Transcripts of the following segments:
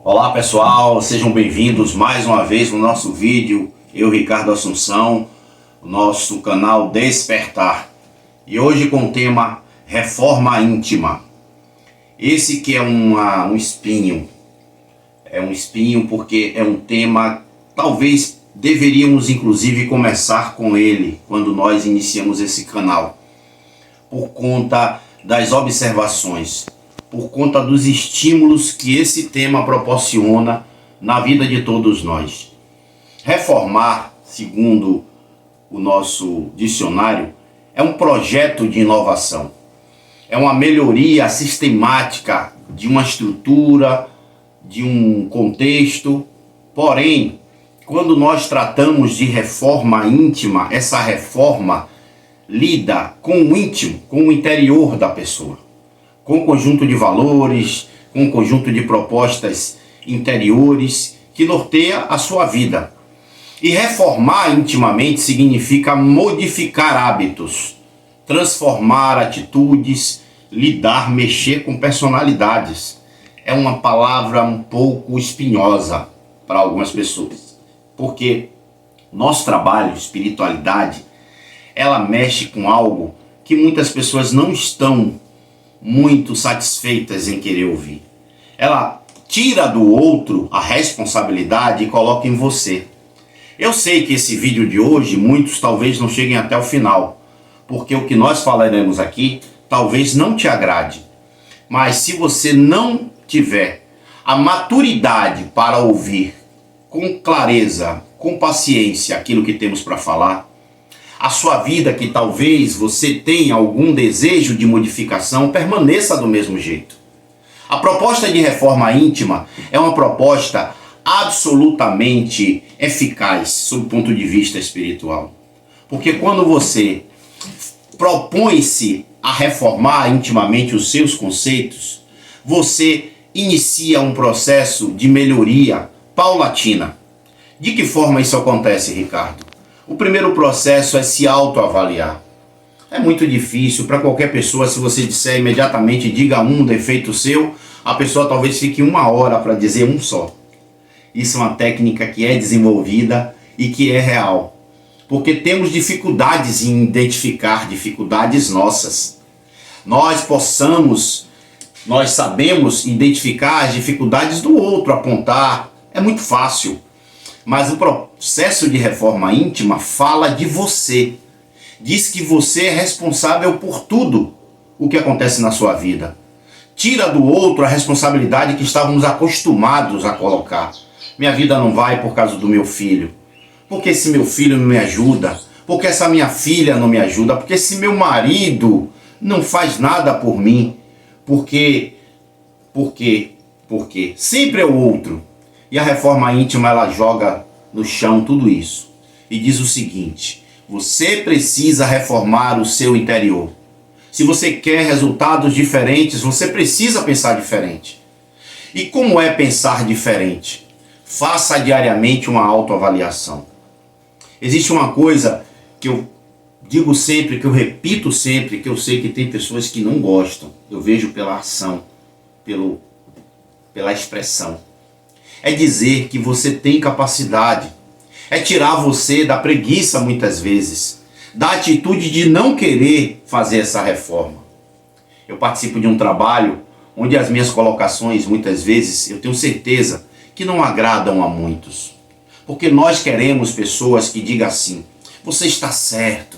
Olá pessoal, sejam bem-vindos mais uma vez no nosso vídeo. Eu, Ricardo Assunção, nosso canal Despertar. E hoje com o tema Reforma Íntima. Esse que é um espinho. É um espinho porque é um tema, talvez deveríamos inclusive começar com ele quando nós iniciamos esse canal. Por conta das observações, por conta dos estímulos que esse tema proporciona na vida de todos nós. Reformar, segundo o nosso dicionário, é um projeto de inovação. É uma melhoria sistemática de uma estrutura, de um contexto. Porém, quando nós tratamos de reforma íntima, essa reforma lida com o íntimo, com o interior da pessoa, com um conjunto de valores, com um conjunto de propostas interiores que norteia a sua vida. E reformar intimamente significa modificar hábitos, transformar atitudes, lidar, mexer com personalidades. É uma palavra um pouco espinhosa para algumas pessoas, porque nosso trabalho, espiritualidade, ela mexe com algo que muitas pessoas não estão muito satisfeitas em querer ouvir. Ela tira do outro a responsabilidade e coloca em você. Eu sei que esse vídeo de hoje, muitos talvez não cheguem até o final, porque o que nós falaremos aqui talvez não te agrade. Mas se você não tiver a maturidade para ouvir com clareza, com paciência aquilo que temos para falar, a sua vida, que talvez você tenha algum desejo de modificação, permaneça do mesmo jeito. A proposta de reforma íntima é uma proposta absolutamente eficaz sob o ponto de vista espiritual. Porque quando você propõe-se a reformar intimamente os seus conceitos, você inicia um processo de melhoria paulatina. De que forma isso acontece, Ricardo? O primeiro processo é se autoavaliar. É muito difícil para qualquer pessoa, se você disser imediatamente, diga um defeito seu, a pessoa talvez fique uma hora para dizer um só. Isso é uma técnica que é desenvolvida e que é real. Porque temos dificuldades em identificar dificuldades nossas. Nós sabemos identificar as dificuldades do outro, apontar, é muito fácil. Mas o processo de reforma íntima fala de você. Diz que você é responsável por tudo o que acontece na sua vida. Tira do outro a responsabilidade que estávamos acostumados a colocar. Minha vida não vai por causa do meu filho. Porque esse meu filho não me ajuda. Porque essa minha filha não me ajuda. Porque esse meu marido não faz nada por mim. Porque sempre é o outro. E a reforma íntima, ela joga no chão tudo isso. E diz o seguinte: você precisa reformar o seu interior. Se você quer resultados diferentes, você precisa pensar diferente. E como é pensar diferente? Faça diariamente uma autoavaliação. Existe uma coisa que eu digo sempre, que eu repito sempre, que eu sei que tem pessoas que não gostam. Eu vejo pela ação, pela expressão. É dizer que você tem capacidade. É tirar você da preguiça muitas vezes. Da atitude de não querer fazer essa reforma. Eu participo de um trabalho onde as minhas colocações muitas vezes eu tenho certeza que não agradam a muitos. Porque nós queremos pessoas que digam assim: você está certo,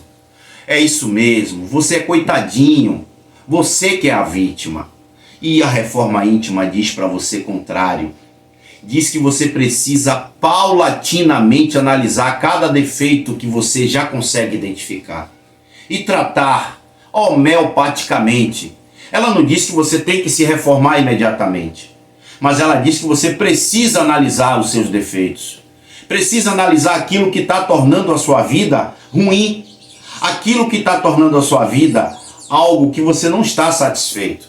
é isso mesmo, você é coitadinho, você que é a vítima. E a reforma íntima diz para você contrário. Diz que você precisa paulatinamente analisar cada defeito que você já consegue identificar e tratar homeopaticamente. Ela não diz que você tem que se reformar imediatamente, mas ela diz que você precisa analisar os seus defeitos, precisa analisar aquilo que está tornando a sua vida ruim, aquilo que está tornando a sua vida algo que você não está satisfeito.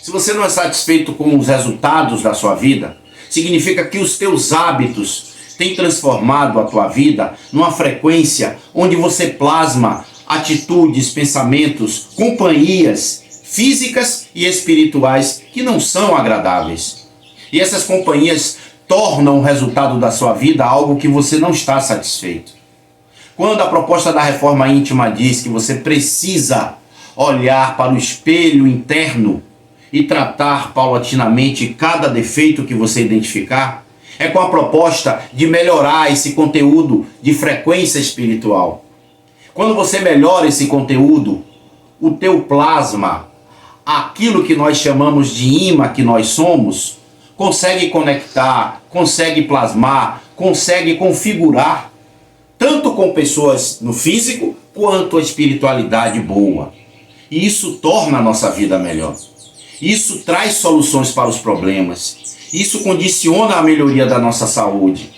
Se você não é satisfeito com os resultados da sua vida, significa que os teus hábitos têm transformado a tua vida numa frequência onde você plasma atitudes, pensamentos, companhias físicas e espirituais que não são agradáveis. E essas companhias tornam o resultado da sua vida algo que você não está satisfeito. Quando a proposta da reforma íntima diz que você precisa olhar para o espelho interno e tratar paulatinamente cada defeito que você identificar, é com a proposta de melhorar esse conteúdo de frequência espiritual. Quando você melhora esse conteúdo, o teu plasma, aquilo que nós chamamos de imã que nós somos, consegue conectar, consegue plasmar, consegue configurar, tanto com pessoas no físico, quanto a espiritualidade boa. E isso torna a nossa vida melhor. Isso traz soluções para os problemas. Isso condiciona a melhoria da nossa saúde.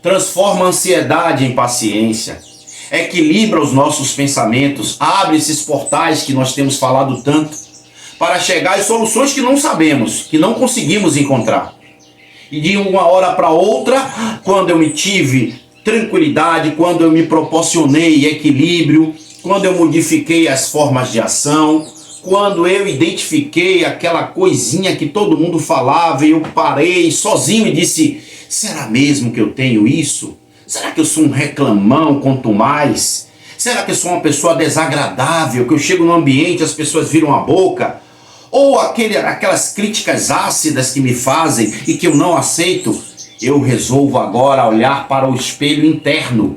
Transforma a ansiedade em paciência. Equilibra os nossos pensamentos. Abre esses portais que nós temos falado tanto, para chegar às soluções que não sabemos, que não conseguimos encontrar. E de uma hora para outra, quando eu me tive tranquilidade, quando eu me proporcionei equilíbrio, quando eu modifiquei as formas de ação, quando eu identifiquei aquela coisinha que todo mundo falava e eu parei sozinho e disse: será mesmo que eu tenho isso? Será que eu sou um reclamão quanto mais? Será que eu sou uma pessoa desagradável, que eu chego no ambiente e as pessoas viram a boca? Ou aquelas críticas ácidas que me fazem e que eu não aceito? Eu resolvo agora olhar para o espelho interno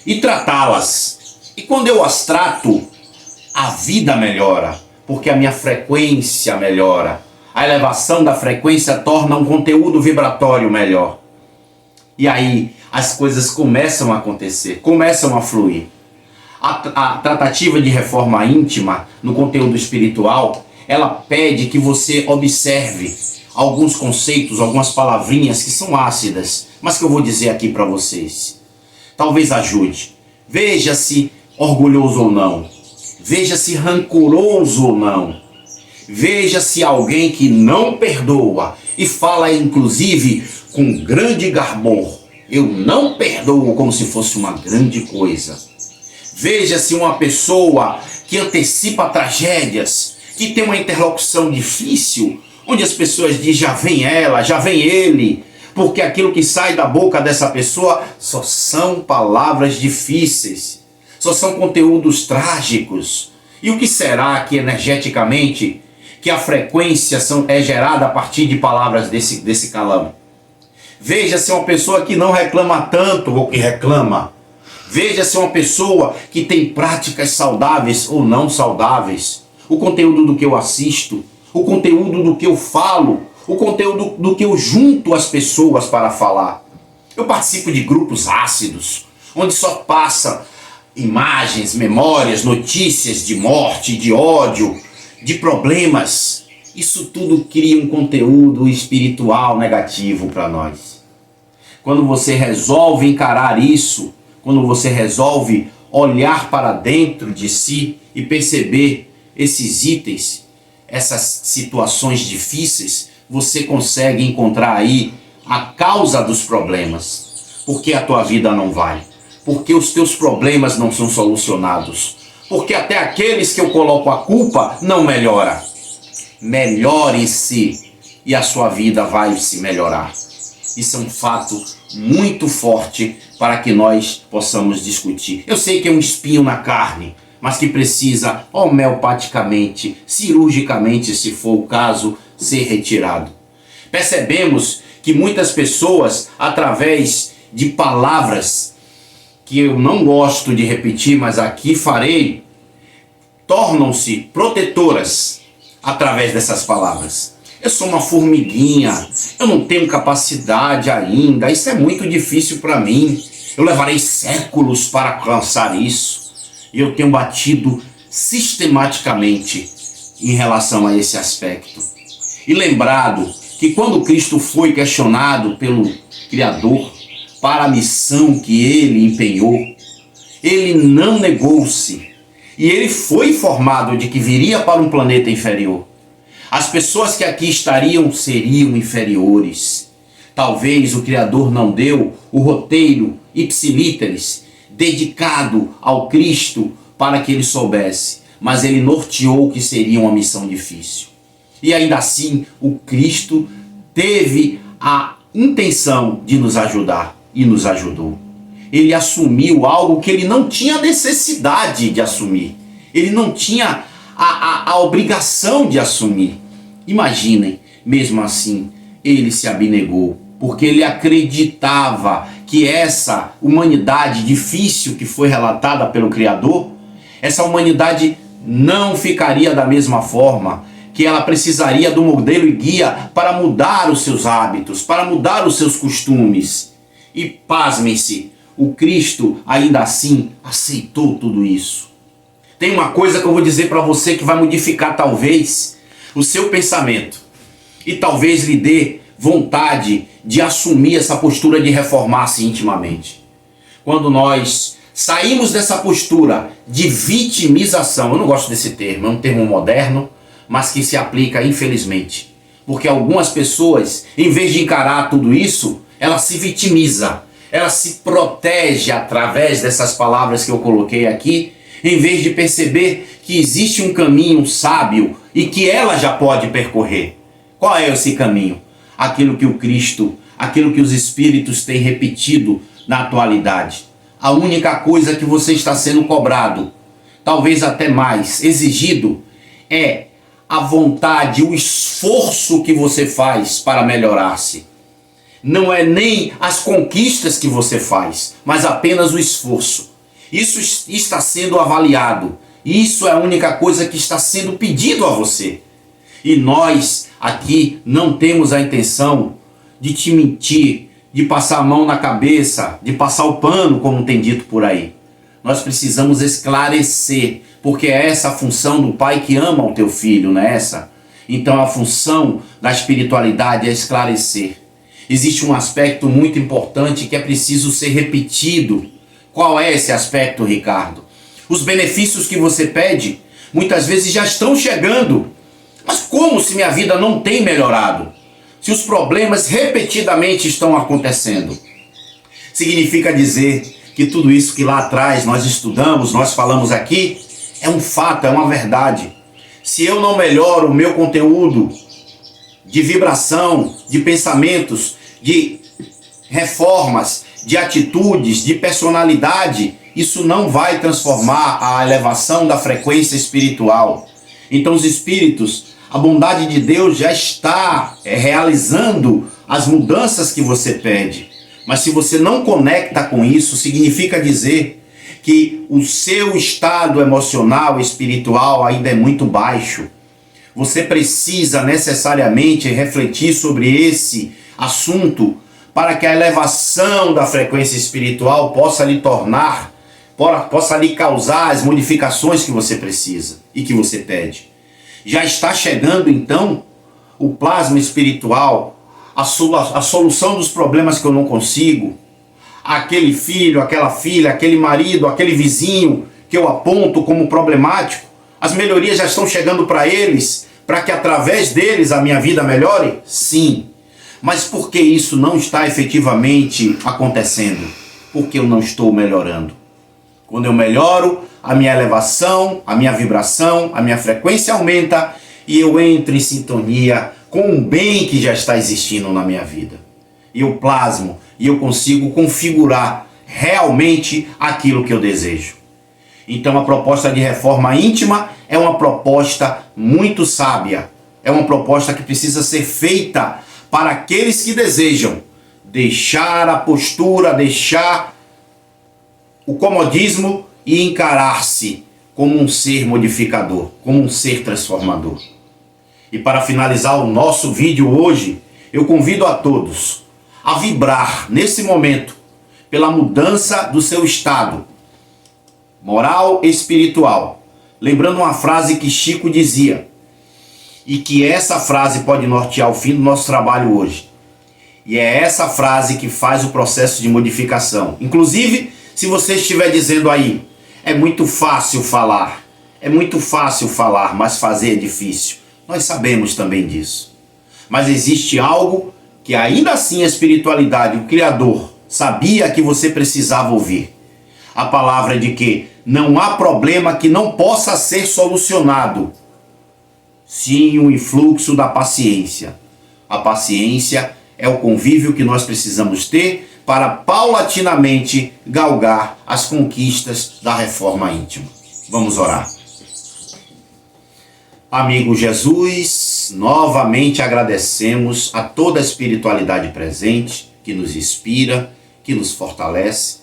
e tratá-las. E quando eu as trato, a vida melhora, porque a minha frequência melhora. A elevação da frequência torna um conteúdo vibratório melhor. E aí as coisas começam a acontecer, começam a fluir. A tratativa de reforma íntima no conteúdo espiritual, ela pede que você observe alguns conceitos, algumas palavrinhas que são ácidas, mas que eu vou dizer aqui para vocês. Talvez ajude. Veja-se orgulhoso ou não. Veja-se rancoroso ou não. Veja-se alguém que não perdoa e fala inclusive com grande garbor. Eu não perdoo, como se fosse uma grande coisa. Veja-se uma pessoa que antecipa tragédias, que tem uma interlocução difícil, onde as pessoas dizem: já vem ela, já vem ele, porque aquilo que sai da boca dessa pessoa só são palavras difíceis, só são conteúdos trágicos. E o que será que energeticamente, que a frequência é gerada a partir de palavras desse calão? Veja-se uma pessoa que não reclama tanto ou que reclama. Veja-se uma pessoa que tem práticas saudáveis ou não saudáveis. O conteúdo do que eu assisto, o conteúdo do que eu falo, o conteúdo do que eu junto as pessoas para falar. Eu participo de grupos ácidos, onde só passa imagens, memórias, notícias de morte, de ódio, de problemas. Isso tudo cria um conteúdo espiritual negativo para nós. Quando você resolve encarar isso, quando você resolve olhar para dentro de si e perceber esses itens, essas situações difíceis, você consegue encontrar aí a causa dos problemas. Por que a tua vida não vai? Por que os teus problemas não são solucionados? Porque até aqueles que eu coloco a culpa não melhora. Melhore-se e a sua vida vai se melhorar. Isso é um fato muito forte para que nós possamos discutir. Eu sei que é um espinho na carne, mas que precisa homeopaticamente, cirurgicamente, se for o caso, ser retirado. Percebemos que muitas pessoas, através de palavras que eu não gosto de repetir, mas aqui farei, tornam-se protetoras através dessas palavras. Eu sou uma formiguinha, eu não tenho capacidade ainda, isso é muito difícil para mim, eu levarei séculos para alcançar isso. E eu tenho batido sistematicamente em relação a esse aspecto. E lembrado que quando Cristo foi questionado pelo Criador para a missão que ele empenhou, ele não negou-se. E ele foi informado de que viria para um planeta inferior. As pessoas que aqui estariam seriam inferiores. Talvez o Criador não deu o roteiro ipsilíteris dedicado ao Cristo para que ele soubesse, mas ele norteou que seria uma missão difícil. E ainda assim, o Cristo teve a intenção de nos ajudar e nos ajudou. Ele assumiu algo que ele não tinha necessidade de assumir. Ele não tinha a obrigação de assumir. Imaginem, mesmo assim, ele se abnegou, porque ele acreditava que essa humanidade difícil que foi relatada pelo Criador, essa humanidade não ficaria da mesma forma, que ela precisaria do modelo e guia para mudar os seus hábitos, para mudar os seus costumes. E pasmem-se, o Cristo ainda assim aceitou tudo isso. Tem uma coisa que eu vou dizer para você que vai modificar talvez o seu pensamento e talvez lhe dê vontade de assumir essa postura de reformar-se intimamente. Quando nós saímos dessa postura de vitimização, eu não gosto desse termo, é um termo moderno, mas que se aplica infelizmente, porque algumas pessoas, em vez de encarar tudo isso, ela se vitimiza, ela se protege através dessas palavras que eu coloquei aqui, em vez de perceber que existe um caminho sábio e que ela já pode percorrer. Qual é esse caminho? Aquilo que o Cristo, aquilo que os Espíritos têm repetido na atualidade. A única coisa que você está sendo cobrado, talvez até mais exigido, é a vontade, o esforço que você faz para melhorar-se. Não é nem as conquistas que você faz, mas apenas o esforço. Isso está sendo avaliado. Isso é a única coisa que está sendo pedido a você. E nós aqui não temos a intenção de te mentir, de passar a mão na cabeça, de passar o pano, como tem dito por aí. Nós precisamos esclarecer, porque é essa a função do pai que ama o teu filho, não é essa? Então a função da espiritualidade é esclarecer. Existe um aspecto muito importante que é preciso ser repetido. Qual é esse aspecto, Ricardo? Os benefícios que você pede, muitas vezes já estão chegando. Mas como se minha vida não tem melhorado? Se os problemas repetidamente estão acontecendo? Significa dizer que tudo isso que lá atrás nós estudamos, nós falamos aqui, é um fato, é uma verdade. Se eu não melhoro o meu conteúdo de vibração, de pensamentos, de reformas, de atitudes, de personalidade, isso não vai transformar a elevação da frequência espiritual. Então os espíritos, a bondade de Deus já está realizando as mudanças que você pede. Mas se você não conecta com isso, significa dizer que o seu estado emocional e espiritual ainda é muito baixo. Você precisa necessariamente refletir sobre esse assunto para que a elevação da frequência espiritual possa lhe tornar, possa lhe causar as modificações que você precisa e que você pede. Já está chegando então o plasma espiritual, a solução dos problemas que eu não consigo, aquele filho, aquela filha, aquele marido, aquele vizinho que eu aponto como problemático, as melhorias já estão chegando para eles, para que através deles a minha vida melhore? Sim. Mas por que isso não está efetivamente acontecendo? Porque eu não estou melhorando. Quando eu melhoro, a minha elevação, a minha vibração, a minha frequência aumenta e eu entro em sintonia com o bem que já está existindo na minha vida. E eu plasmo e eu consigo configurar realmente aquilo que eu desejo. Então a proposta de reforma íntima é uma proposta muito sábia. É uma proposta que precisa ser feita para aqueles que desejam deixar a postura, deixar o comodismo e encarar-se como um ser modificador, como um ser transformador. E para finalizar o nosso vídeo hoje, eu convido a todos a vibrar nesse momento pela mudança do seu estado moral e espiritual. Lembrando uma frase que Chico dizia, e que essa frase pode nortear o fim do nosso trabalho hoje. E é essa frase que faz o processo de modificação. Inclusive, se você estiver dizendo aí, é muito fácil falar, mas fazer é difícil. Nós sabemos também disso. Mas existe algo que ainda assim a espiritualidade, o Criador, sabia que você precisava ouvir. A palavra de que Não há problema que não possa ser solucionado. Sim, o influxo da paciência. A paciência é o convívio que nós precisamos ter para paulatinamente galgar as conquistas da reforma íntima. Vamos orar. Amigo Jesus, novamente agradecemos a toda a espiritualidade presente que nos inspira, que nos fortalece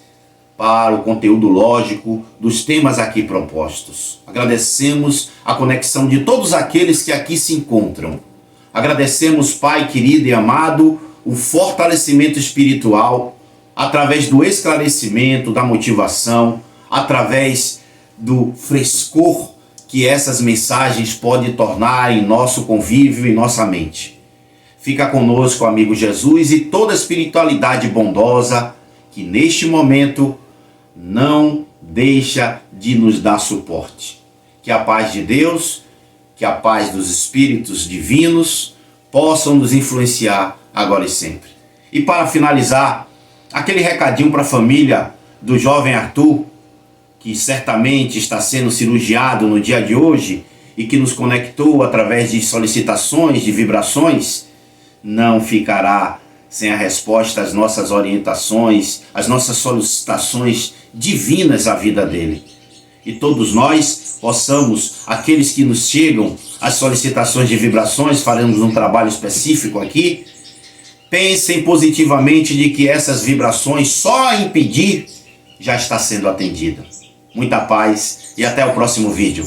para o conteúdo lógico dos temas aqui propostos. Agradecemos a conexão de todos aqueles que aqui se encontram. Agradecemos, Pai querido e amado, o fortalecimento espiritual através do esclarecimento, da motivação, através do frescor que essas mensagens podem tornar em nosso convívio e nossa mente. Fica conosco, amigo Jesus, e toda a espiritualidade bondosa que neste momento não deixa de nos dar suporte. Que a paz de Deus, que a paz dos Espíritos divinos possam nos influenciar agora e sempre. E para finalizar, aquele recadinho para a família do jovem Arthur, que certamente está sendo cirurgiado no dia de hoje e que nos conectou através de solicitações, de vibrações, não ficará sem a resposta às nossas orientações, às nossas solicitações divinas à vida dele. E todos nós possamos, aqueles que nos chegam, as solicitações de vibrações, faremos um trabalho específico aqui, pensem positivamente de que essas vibrações, só em pedir, já está sendo atendida. Muita paz e até o próximo vídeo.